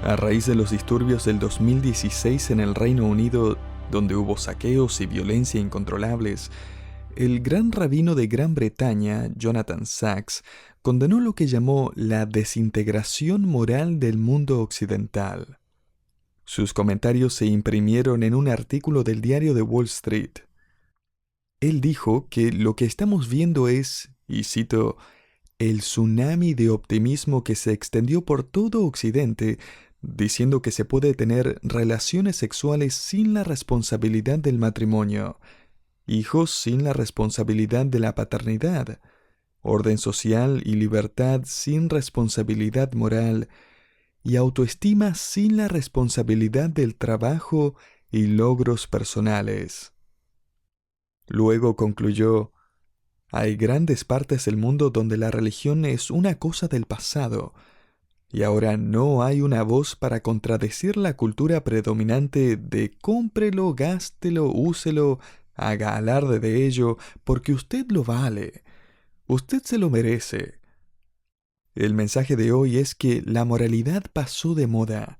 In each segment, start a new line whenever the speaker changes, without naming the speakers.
A raíz de los disturbios del 2016 en el Reino Unido, donde hubo saqueos y violencia incontrolables, el gran rabino de Gran Bretaña, Jonathan Sacks, condenó lo que llamó la desintegración moral del mundo occidental. Sus comentarios se imprimieron en un artículo del diario The Wall Street. Él dijo que lo que estamos viendo es, y cito, el tsunami de optimismo que se extendió por todo Occidente, diciendo que se puede tener relaciones sexuales sin la responsabilidad del matrimonio, hijos sin la responsabilidad de la paternidad, orden social y libertad sin responsabilidad moral, y autoestima sin la responsabilidad del trabajo y logros personales. Luego concluyó: hay grandes partes del mundo donde la religión es una cosa del pasado, y ahora no hay una voz para contradecir la cultura predominante de cómprelo, gástelo, úselo, haga alarde de ello, porque usted lo vale, usted se lo merece. El mensaje de hoy es que la moralidad pasó de moda.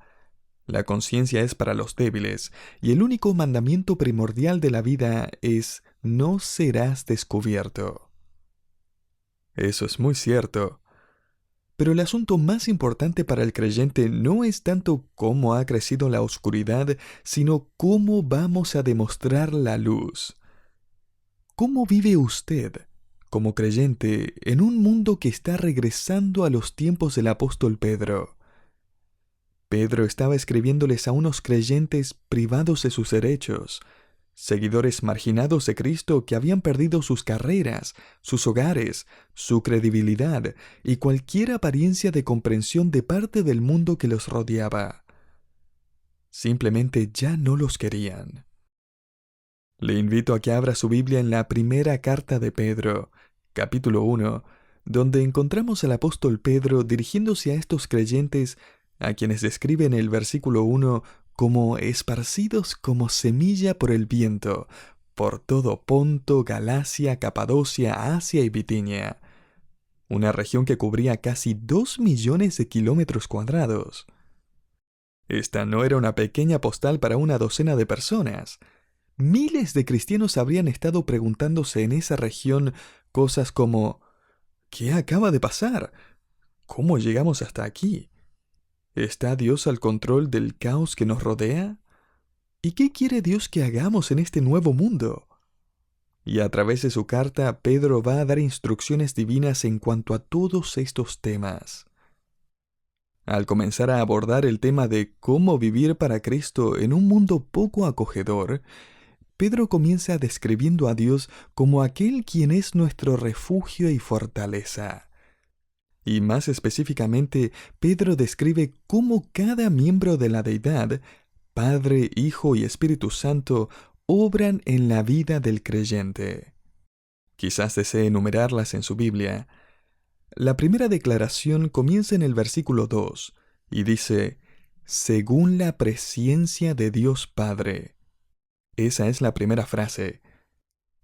La conciencia es para los débiles, y el único mandamiento primordial de la vida es: no serás descubierto. Eso es muy cierto. Pero el asunto más importante para el creyente no es tanto cómo ha crecido la oscuridad, sino cómo vamos a demostrar la luz. ¿Cómo vive usted, como creyente, en un mundo que está regresando a los tiempos del apóstol Pedro? Pedro estaba escribiéndoles a unos creyentes privados de sus derechos, seguidores marginados de Cristo que habían perdido sus carreras, sus hogares, su credibilidad y cualquier apariencia de comprensión de parte del mundo que los rodeaba. Simplemente ya no los querían. Le invito a que abra su Biblia en la primera carta de Pedro, capítulo 1, donde encontramos al apóstol Pedro dirigiéndose a estos creyentes a quienes describe en el versículo 1 como esparcidos como semilla por el viento, por todo Ponto, Galacia, Capadocia, Asia y Bitinia, una región que cubría casi 2 millones de kilómetros cuadrados. Esta no era una pequeña postal para una docena de personas. Miles de cristianos habrían estado preguntándose en esa región cosas como: ¿qué acaba de pasar? ¿Cómo llegamos hasta aquí? ¿Está Dios al control del caos que nos rodea? ¿Y qué quiere Dios que hagamos en este nuevo mundo? Y a través de su carta, Pedro va a dar instrucciones divinas en cuanto a todos estos temas. Al comenzar a abordar el tema de cómo vivir para Cristo en un mundo poco acogedor, Pedro comienza describiendo a Dios como aquel quien es nuestro refugio y fortaleza. Y más específicamente, Pedro describe cómo cada miembro de la deidad, Padre, Hijo y Espíritu Santo, obran en la vida del creyente. Quizás desee enumerarlas en su Biblia. La primera declaración comienza en el versículo 2 y dice: según la presciencia de Dios Padre. Esa es la primera frase.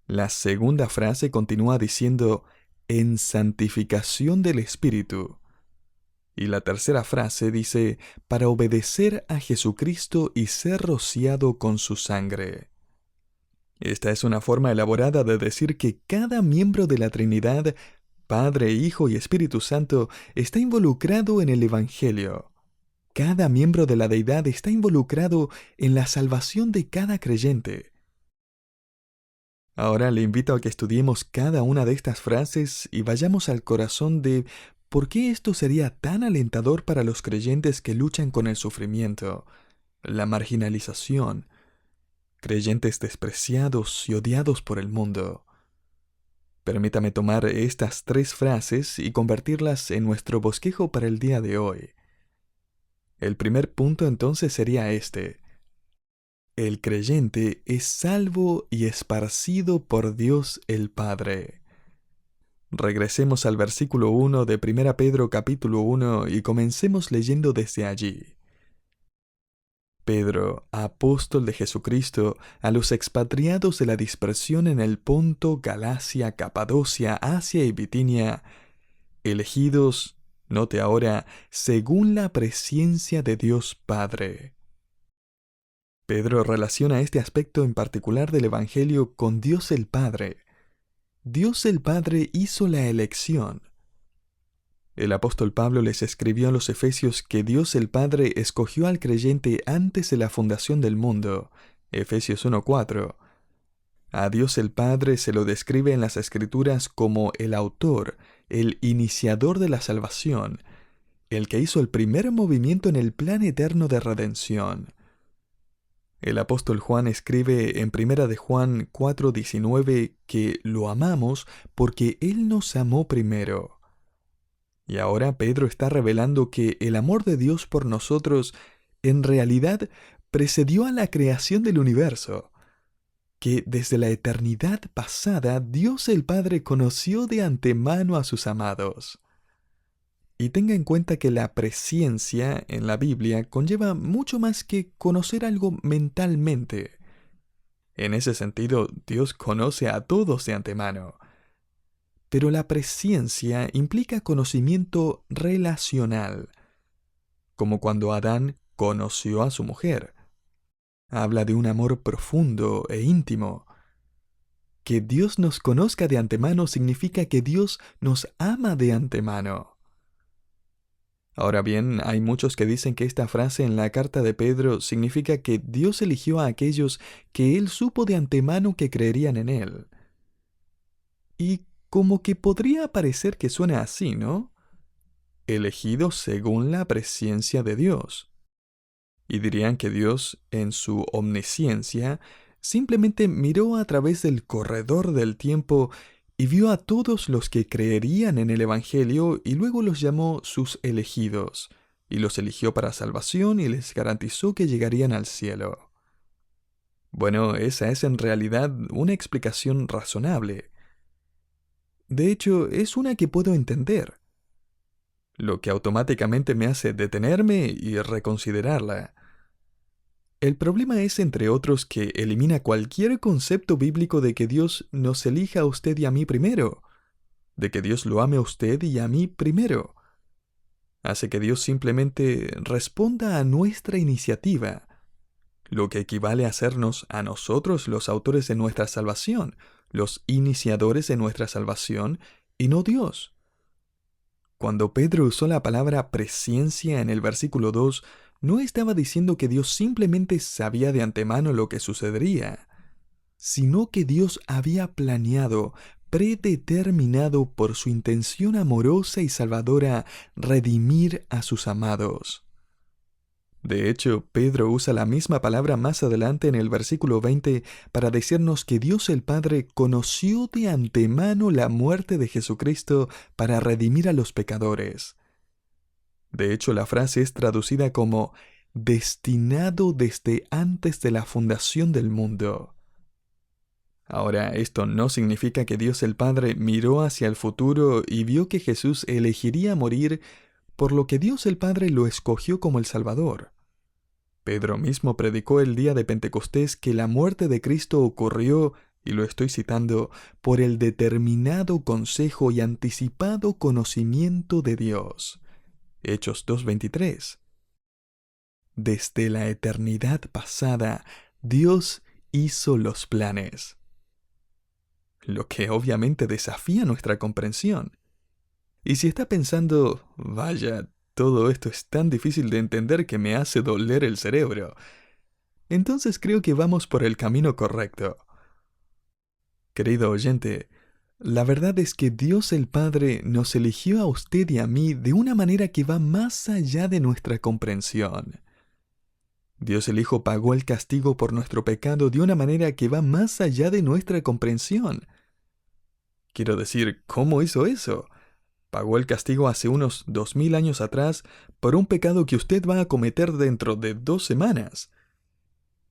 La segunda frase continúa diciendo: en santificación del Espíritu. Y la tercera frase dice: para obedecer a Jesucristo y ser rociado con su sangre. Esta es una forma elaborada de decir que cada miembro de la Trinidad, Padre, Hijo y Espíritu Santo, está involucrado en el Evangelio. Cada miembro de la deidad está involucrado en la salvación de cada creyente. Ahora le invito a que estudiemos cada una de estas frases y vayamos al corazón de por qué esto sería tan alentador para los creyentes que luchan con el sufrimiento, la marginalización, creyentes despreciados y odiados por el mundo. Permítame tomar estas 3 frases y convertirlas en nuestro bosquejo para el día de hoy. El primer punto entonces sería este: el creyente es salvo y esparcido por Dios el Padre. Regresemos al versículo 1 de 1 Pedro capítulo 1 y comencemos leyendo desde allí. Pedro, apóstol de Jesucristo, a los expatriados de la dispersión en el Ponto, Galacia, Capadocia, Asia y Bitinia, elegidos, Note ahora, según la presciencia de Dios Padre. Pedro relaciona este aspecto en particular del Evangelio con Dios el Padre. Dios el Padre hizo la elección. El apóstol Pablo les escribió a los Efesios que Dios el Padre escogió al creyente antes de la fundación del mundo. Efesios 1:4. A Dios el Padre se lo describe en las Escrituras como el autor, el iniciador de la salvación, el que hizo el primer movimiento en el plan eterno de redención. El apóstol Juan escribe en 1 de Juan 4:19 que lo amamos porque Él nos amó primero. Y ahora Pedro está revelando que el amor de Dios por nosotros en realidad precedió a la creación del universo, que desde la eternidad pasada Dios el Padre conoció de antemano a sus amados. Y tenga en cuenta que la presciencia en la Biblia conlleva mucho más que conocer algo mentalmente. En ese sentido, Dios conoce a todos de antemano. Pero la presciencia implica conocimiento relacional, como cuando Adán conoció a su mujer. Habla de un amor profundo e íntimo. Que Dios nos conozca de antemano significa que Dios nos ama de antemano. Ahora bien, hay muchos que dicen que esta frase en la carta de Pedro significa que Dios eligió a aquellos que Él supo de antemano que creerían en Él. Y como que podría parecer que suena así, ¿no? Elegidos según la presciencia de Dios. Y dirían que Dios, en su omnisciencia, simplemente miró a través del corredor del tiempo y vio a todos los que creerían en el Evangelio y luego los llamó sus elegidos, y los eligió para salvación y les garantizó que llegarían al cielo. Bueno, esa es en realidad una explicación razonable. De hecho, es una que puedo entender, lo que automáticamente me hace detenerme y reconsiderarla. El problema es, entre otros, que elimina cualquier concepto bíblico de que Dios nos elija a usted y a mí primero, de que Dios lo ame a usted y a mí primero. Hace que Dios simplemente responda a nuestra iniciativa, lo que equivale a hacernos a nosotros los autores de nuestra salvación, los iniciadores de nuestra salvación, y no Dios. Cuando Pedro usó la palabra presciencia en el versículo 2, no estaba diciendo que Dios simplemente sabía de antemano lo que sucedería, sino que Dios había planeado, predeterminado por su intención amorosa y salvadora, redimir a sus amados. De hecho, Pedro usa la misma palabra más adelante en el versículo 20 para decirnos que Dios el Padre conoció de antemano la muerte de Jesucristo para redimir a los pecadores. De hecho, la frase es traducida como destinado desde antes de la fundación del mundo. Ahora, esto no significa que Dios el Padre miró hacia el futuro y vio que Jesús elegiría morir, por lo que Dios el Padre lo escogió como el Salvador. Pedro mismo predicó el día de Pentecostés que la muerte de Cristo ocurrió, y lo estoy citando, por el determinado consejo y anticipado conocimiento de Dios. Hechos 2:23. Desde la eternidad pasada, Dios hizo los planes, lo que obviamente desafía nuestra comprensión. Y si está pensando, vaya, todo esto es tan difícil de entender que me hace doler el cerebro, entonces creo que vamos por el camino correcto. Querido oyente, la verdad es que Dios el Padre nos eligió a usted y a mí de una manera que va más allá de nuestra comprensión. Dios el Hijo pagó el castigo por nuestro pecado de una manera que va más allá de nuestra comprensión. Quiero decir, ¿cómo hizo eso? Pagó el castigo hace unos 2000 años atrás por un pecado que usted va a cometer dentro de 2 semanas.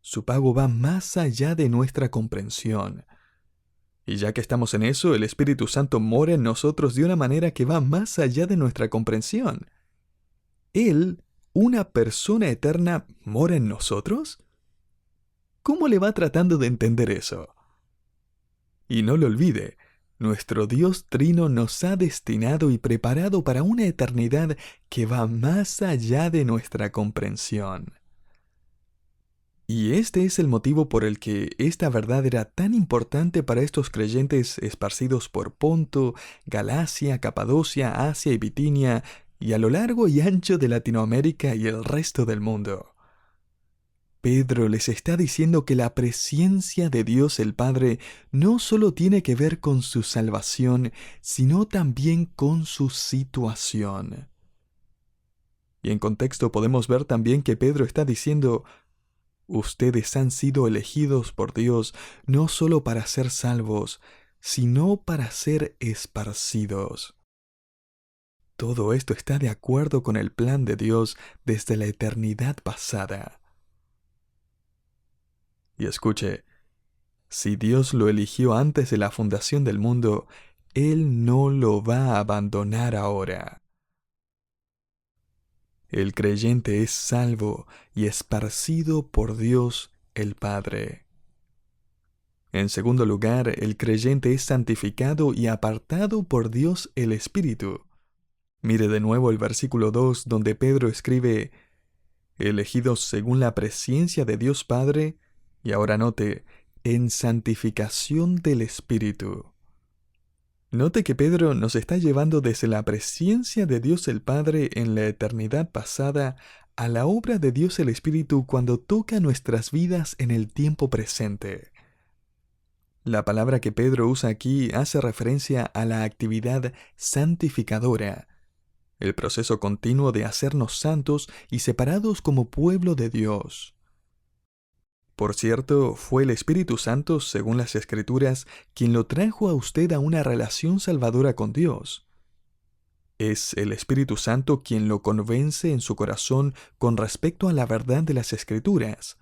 Su pago va más allá de nuestra comprensión. Y ya que estamos en eso, el Espíritu Santo mora en nosotros de una manera que va más allá de nuestra comprensión. Él, una persona eterna, mora en nosotros. ¿Cómo le va tratando de entender eso? Y no lo olvide, Nuestro Dios Trino nos ha destinado y preparado para una eternidad que va más allá de nuestra comprensión. Y este es el motivo por el que esta verdad era tan importante para estos creyentes esparcidos por Ponto, Galacia, Capadocia, Asia y Bitinia, y a lo largo y ancho de Latinoamérica y el resto del mundo. Pedro les está diciendo que la presencia de Dios el Padre no solo tiene que ver con su salvación, sino también con su situación. Y en contexto podemos ver también que Pedro está diciendo: ustedes han sido elegidos por Dios no solo para ser salvos, sino para ser esparcidos. Todo esto está de acuerdo con el plan de Dios desde la eternidad pasada. Y escuche, si Dios lo eligió antes de la fundación del mundo, Él no lo va a abandonar ahora. El creyente es salvo y esparcido por Dios el Padre. En segundo lugar, el creyente es santificado y apartado por Dios el Espíritu. Mire de nuevo el versículo 2 donde Pedro escribe: elegidos según la presciencia de Dios Padre, y ahora note, en santificación del Espíritu. Note que Pedro nos está llevando desde la presciencia de Dios el Padre en la eternidad pasada a la obra de Dios el Espíritu cuando toca nuestras vidas en el tiempo presente. La palabra que Pedro usa aquí hace referencia a la actividad santificadora, el proceso continuo de hacernos santos y separados como pueblo de Dios. Por cierto, fue el Espíritu Santo, según las Escrituras, quien lo trajo a usted a una relación salvadora con Dios. Es el Espíritu Santo quien lo convence en su corazón con respecto a la verdad de las Escrituras,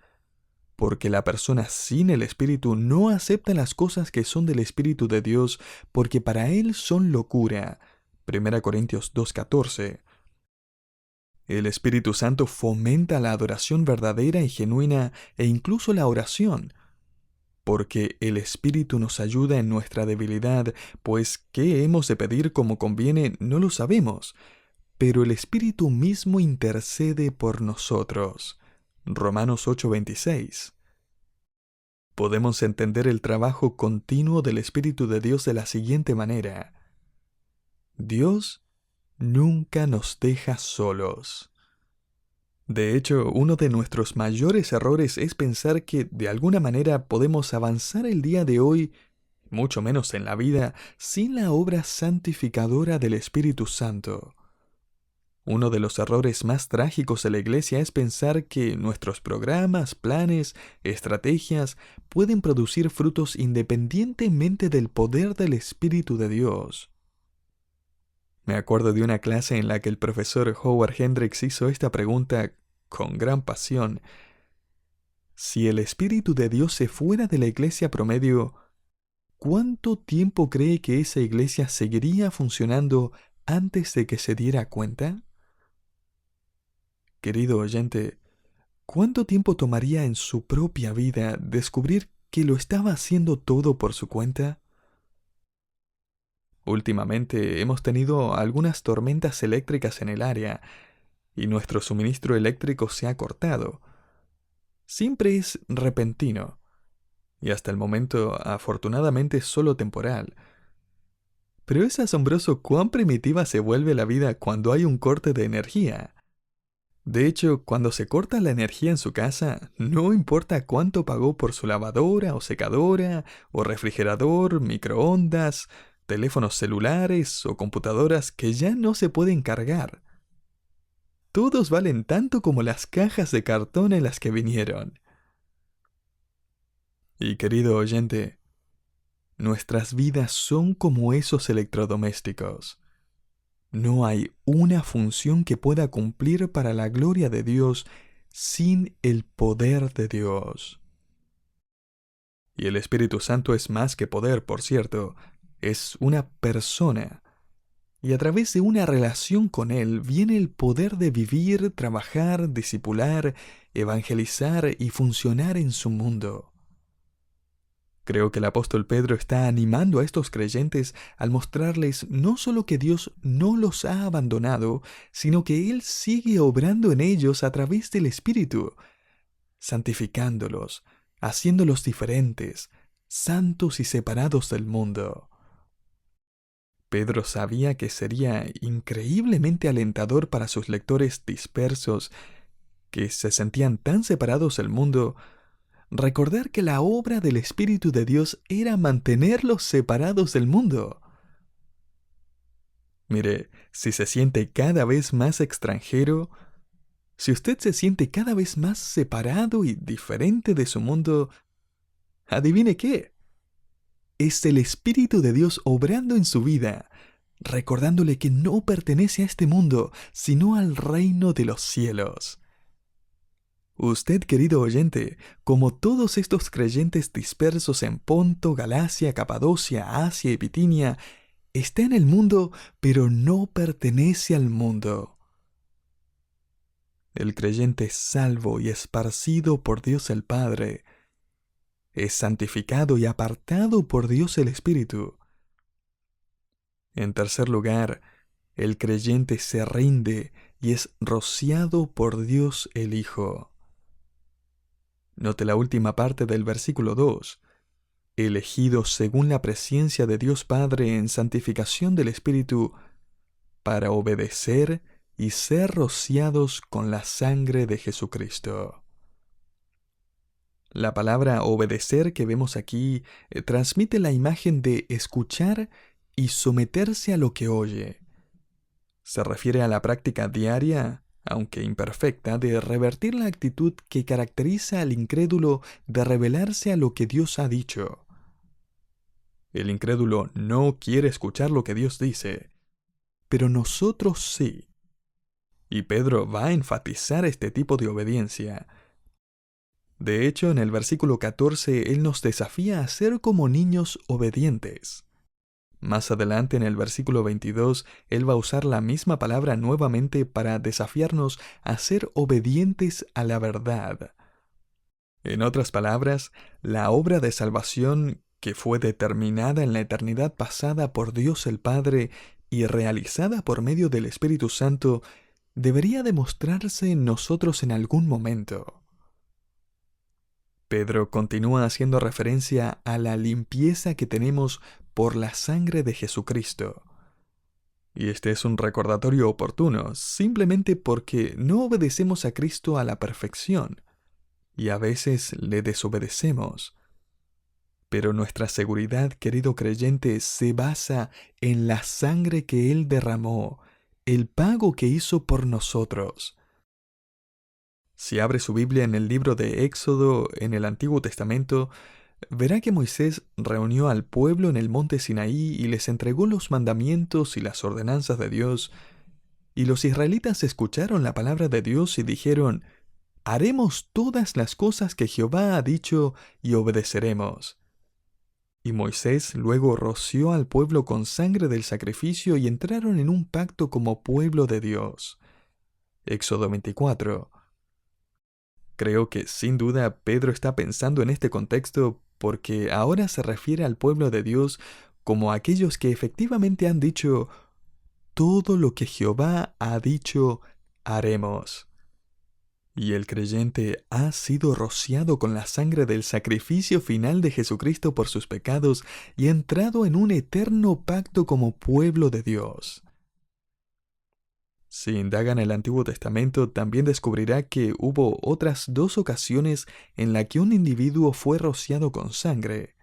porque la persona sin el Espíritu no acepta las cosas que son del Espíritu de Dios, porque para él son locura. 1 Corintios 2:14. El Espíritu Santo fomenta la adoración verdadera y genuina e incluso la oración, porque el Espíritu nos ayuda en nuestra debilidad, pues qué hemos de pedir como conviene no lo sabemos, pero el Espíritu mismo intercede por nosotros. Romanos 8:26. Podemos entender el trabajo continuo del Espíritu de Dios de la siguiente manera: Dios nunca nos deja solos. De hecho, uno de nuestros mayores errores es pensar que de alguna manera podemos avanzar el día de hoy, mucho menos en la vida, sin la obra santificadora del Espíritu Santo. Uno de los errores más trágicos de la Iglesia es pensar que nuestros programas, planes, estrategias pueden producir frutos independientemente del poder del Espíritu de Dios. Me acuerdo de una clase en la que el profesor Howard Hendricks hizo esta pregunta con gran pasión: si el Espíritu de Dios se fuera de la iglesia promedio, ¿cuánto tiempo cree que esa iglesia seguiría funcionando antes de que se diera cuenta? Querido oyente, ¿cuánto tiempo tomaría en su propia vida descubrir que lo estaba haciendo todo por su cuenta? Últimamente hemos tenido algunas tormentas eléctricas en el área y nuestro suministro eléctrico se ha cortado. Siempre es repentino y hasta el momento afortunadamente solo temporal. Pero es asombroso cuán primitiva se vuelve la vida cuando hay un corte de energía. De hecho, cuando se corta la energía en su casa, no importa cuánto pagó por su lavadora o secadora, o refrigerador, microondas, teléfonos celulares o computadoras que ya no se pueden cargar. Todos valen tanto como las cajas de cartón en las que vinieron. Y querido oyente, nuestras vidas son como esos electrodomésticos. No hay una función que pueda cumplir para la gloria de Dios sin el poder de Dios. Y el Espíritu Santo es más que poder, por cierto, es una persona. Y a través de una relación con Él viene el poder de vivir, trabajar, discipular, evangelizar y funcionar en su mundo. Creo que el apóstol Pedro está animando a estos creyentes al mostrarles no solo que Dios no los ha abandonado, sino que Él sigue obrando en ellos a través del Espíritu, santificándolos, haciéndolos diferentes, santos y separados del mundo. Pedro sabía que sería increíblemente alentador para sus lectores dispersos, que se sentían tan separados del mundo, recordar que la obra del Espíritu de Dios era mantenerlos separados del mundo. Mire, si se siente cada vez más extranjero, si usted se siente cada vez más separado y diferente de su mundo, adivine qué. Es el Espíritu de Dios obrando en su vida, recordándole que no pertenece a este mundo, sino al reino de los cielos. Usted, querido oyente, como todos estos creyentes dispersos en Ponto, Galacia, Capadocia, Asia y Bitinia, está en el mundo, pero no pertenece al mundo. El creyente es salvo y esparcido por Dios el Padre. Es santificado y apartado por Dios el Espíritu. En tercer lugar, el creyente se rinde y es rociado por Dios el Hijo. Note la última parte del versículo 2. Elegidos según la presciencia de Dios Padre en santificación del Espíritu, para obedecer y ser rociados con la sangre de Jesucristo. La palabra obedecer que vemos aquí transmite la imagen de escuchar y someterse a lo que oye. Se refiere a la práctica diaria, aunque imperfecta, de revertir la actitud que caracteriza al incrédulo de rebelarse a lo que Dios ha dicho. El incrédulo no quiere escuchar lo que Dios dice, pero nosotros sí. Y Pedro va a enfatizar este tipo de obediencia. De hecho, en el versículo 14, él nos desafía a ser como niños obedientes. Más adelante, en el versículo 22, él va a usar la misma palabra nuevamente para desafiarnos a ser obedientes a la verdad. En otras palabras, la obra de salvación que fue determinada en la eternidad pasada por Dios el Padre y realizada por medio del Espíritu Santo, debería demostrarse en nosotros en algún momento. Pedro continúa haciendo referencia a la limpieza que tenemos por la sangre de Jesucristo. Y este es un recordatorio oportuno, simplemente porque no obedecemos a Cristo a la perfección, y a veces le desobedecemos. Pero nuestra seguridad, querido creyente, se basa en la sangre que Él derramó, el pago que hizo por nosotros. Si abre su Biblia en el libro de Éxodo, en el Antiguo Testamento, verá que Moisés reunió al pueblo en el monte Sinaí y les entregó los mandamientos y las ordenanzas de Dios, y los israelitas escucharon la palabra de Dios y dijeron: «Haremos todas las cosas que Jehová ha dicho y obedeceremos». Y Moisés luego roció al pueblo con sangre del sacrificio y entraron en un pacto como pueblo de Dios. Éxodo 24. Creo que sin duda Pedro está pensando en este contexto porque ahora se refiere al pueblo de Dios como aquellos que efectivamente han dicho: «Todo lo que Jehová ha dicho, haremos». Y el creyente ha sido rociado con la sangre del sacrificio final de Jesucristo por sus pecados y ha entrado en un eterno pacto como pueblo de Dios. Si indaga en el Antiguo Testamento, también descubrirá que hubo otras 2 ocasiones en las que un individuo fue rociado con sangre.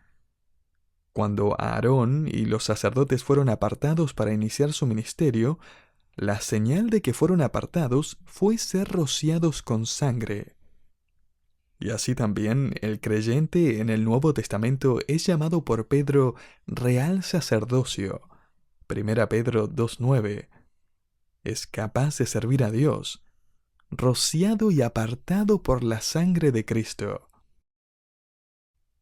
Cuando Aarón y los sacerdotes fueron apartados para iniciar su ministerio, la señal de que fueron apartados fue ser rociados con sangre. Y así también el creyente en el Nuevo Testamento es llamado por Pedro real sacerdocio. 1 Pedro 2:9. Es capaz de servir a Dios, rociado y apartado por la sangre de Cristo.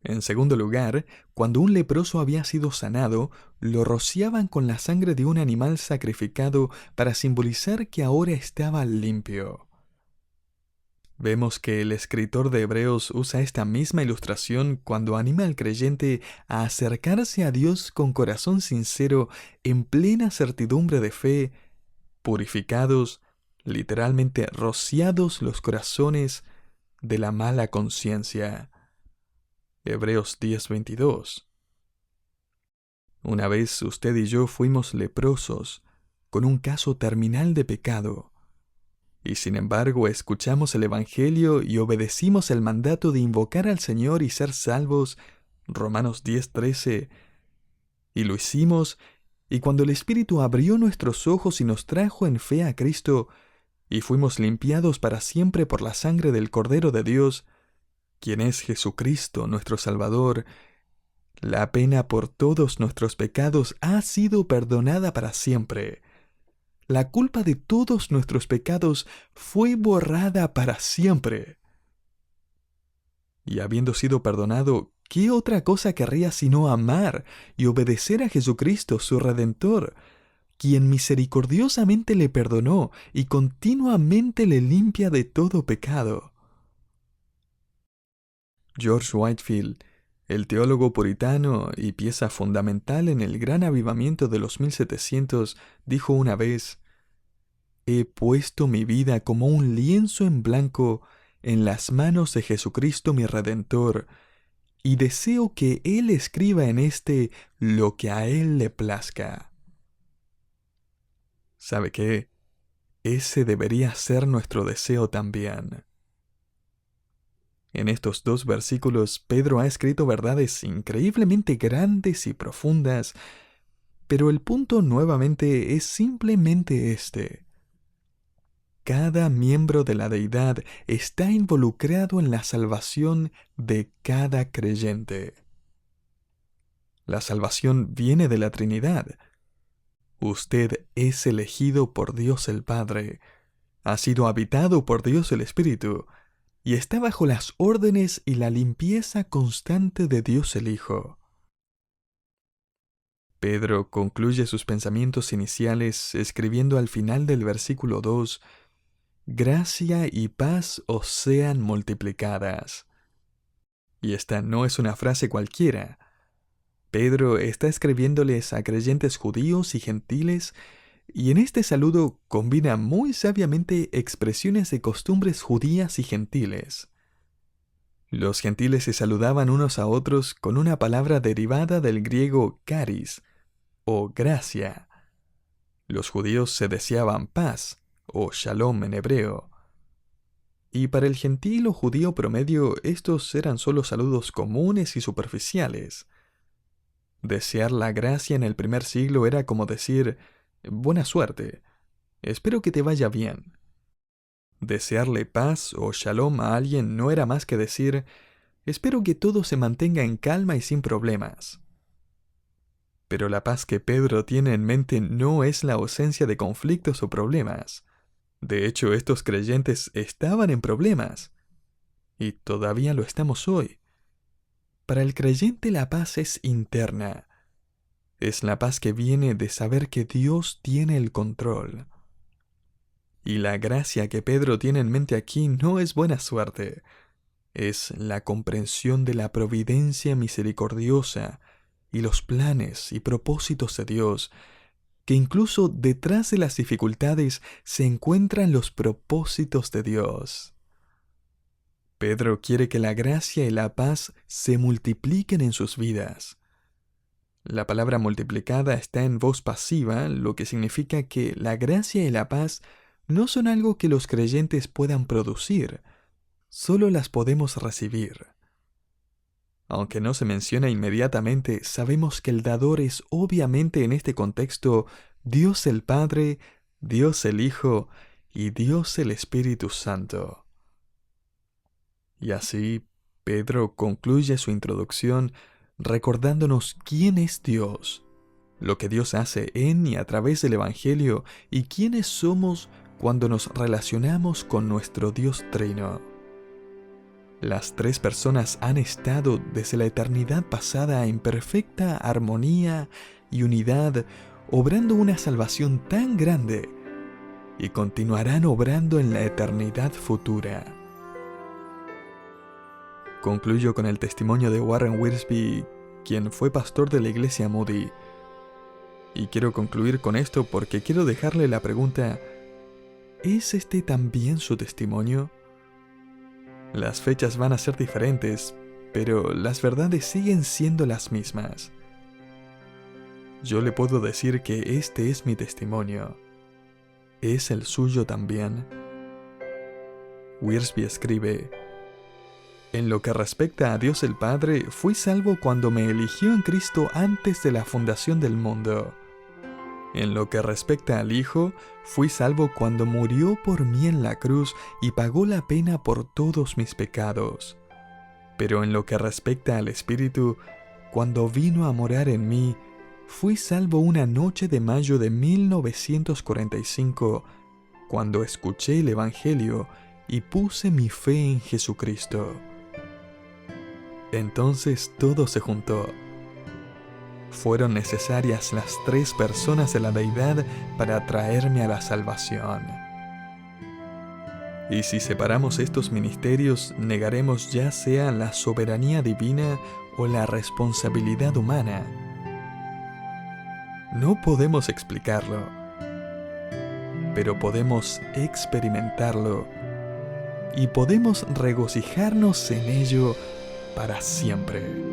En segundo lugar, cuando un leproso había sido sanado, lo rociaban con la sangre de un animal sacrificado para simbolizar que ahora estaba limpio. Vemos que el escritor de Hebreos usa esta misma ilustración cuando anima al creyente a acercarse a Dios con corazón sincero, en plena certidumbre de fe, purificados, literalmente rociados los corazones de la mala conciencia. Hebreos 10:22. Una vez usted y yo fuimos leprosos, con un caso terminal de pecado, y sin embargo escuchamos el Evangelio y obedecimos el mandato de invocar al Señor y ser salvos, Romanos 10:13, y lo hicimos, y cuando el Espíritu abrió nuestros ojos y nos trajo en fe a Cristo, y fuimos limpiados para siempre por la sangre del Cordero de Dios, quien es Jesucristo nuestro Salvador, la pena por todos nuestros pecados ha sido perdonada para siempre. La culpa de todos nuestros pecados fue borrada para siempre. Y habiendo sido perdonado, ¿qué otra cosa querría sino amar y obedecer a Jesucristo, su Redentor, quien misericordiosamente le perdonó y continuamente le limpia de todo pecado? George Whitefield, el teólogo puritano y pieza fundamental en el gran avivamiento de los 1700, dijo una vez: «He puesto mi vida como un lienzo en blanco en las manos de Jesucristo mi Redentor, y deseo que Él escriba en éste lo que a Él le plazca». ¿Sabe qué? Ese debería ser nuestro deseo también. En estos 2 versículos, Pedro ha escrito verdades increíblemente grandes y profundas, pero el punto nuevamente es simplemente este: cada miembro de la deidad está involucrado en la salvación de cada creyente. La salvación viene de la Trinidad. Usted es elegido por Dios el Padre, ha sido habitado por Dios el Espíritu, y está bajo las órdenes y la limpieza constante de Dios el Hijo. Pedro concluye sus pensamientos iniciales escribiendo al final del versículo 2: «Gracia y paz os sean multiplicadas». Y esta no es una frase cualquiera. Pedro está escribiéndoles a creyentes judíos y gentiles, y en este saludo combina muy sabiamente expresiones de costumbres judías y gentiles. Los gentiles se saludaban unos a otros con una palabra derivada del griego charis, o gracia. Los judíos se deseaban paz, o shalom en hebreo. Y para el gentil o judío promedio, estos eran solo saludos comunes y superficiales. Desear la gracia en el primer siglo era como decir: «Buena suerte, espero que te vaya bien». Desearle paz o shalom a alguien no era más que decir: «Espero que todo se mantenga en calma y sin problemas». Pero la paz que Pedro tiene en mente no es la ausencia de conflictos o problemas. De hecho, estos creyentes estaban en problemas, y todavía lo estamos hoy. Para el creyente la paz es interna. Es la paz que viene de saber que Dios tiene el control. Y la gracia que Pedro tiene en mente aquí no es buena suerte. Es la comprensión de la providencia misericordiosa y los planes y propósitos de Dios, que incluso detrás de las dificultades se encuentran los propósitos de Dios. Pedro quiere que la gracia y la paz se multipliquen en sus vidas. La palabra multiplicada está en voz pasiva, lo que significa que la gracia y la paz no son algo que los creyentes puedan producir, solo las podemos recibir. Aunque no se menciona inmediatamente, sabemos que el dador es obviamente en este contexto Dios el Padre, Dios el Hijo y Dios el Espíritu Santo. Y así, Pedro concluye su introducción recordándonos quién es Dios, lo que Dios hace en y a través del Evangelio y quiénes somos cuando nos relacionamos con nuestro Dios Trino. Las 3 personas han estado desde la eternidad pasada en perfecta armonía y unidad, obrando una salvación tan grande, y continuarán obrando en la eternidad futura. Concluyo con el testimonio de Warren Wiersbe, quien fue pastor de la iglesia Moody. Y quiero concluir con esto porque quiero dejarle la pregunta: ¿es este también su testimonio? Las fechas van a ser diferentes, pero las verdades siguen siendo las mismas. Yo le puedo decir que este es mi testimonio. ¿Es el suyo también? Wiersbe escribe: en lo que respecta a Dios el Padre, fui salvo cuando me eligió en Cristo antes de la fundación del mundo. En lo que respecta al Hijo, fui salvo cuando murió por mí en la cruz y pagó la pena por todos mis pecados. Pero en lo que respecta al Espíritu, cuando vino a morar en mí, fui salvo una noche de mayo de 1945, cuando escuché el Evangelio y puse mi fe en Jesucristo. Entonces todo se juntó. Fueron necesarias las 3 personas de la deidad para traerme a la salvación. Y si separamos estos ministerios, negaremos ya sea la soberanía divina o la responsabilidad humana. No podemos explicarlo, pero podemos experimentarlo y podemos regocijarnos en ello para siempre.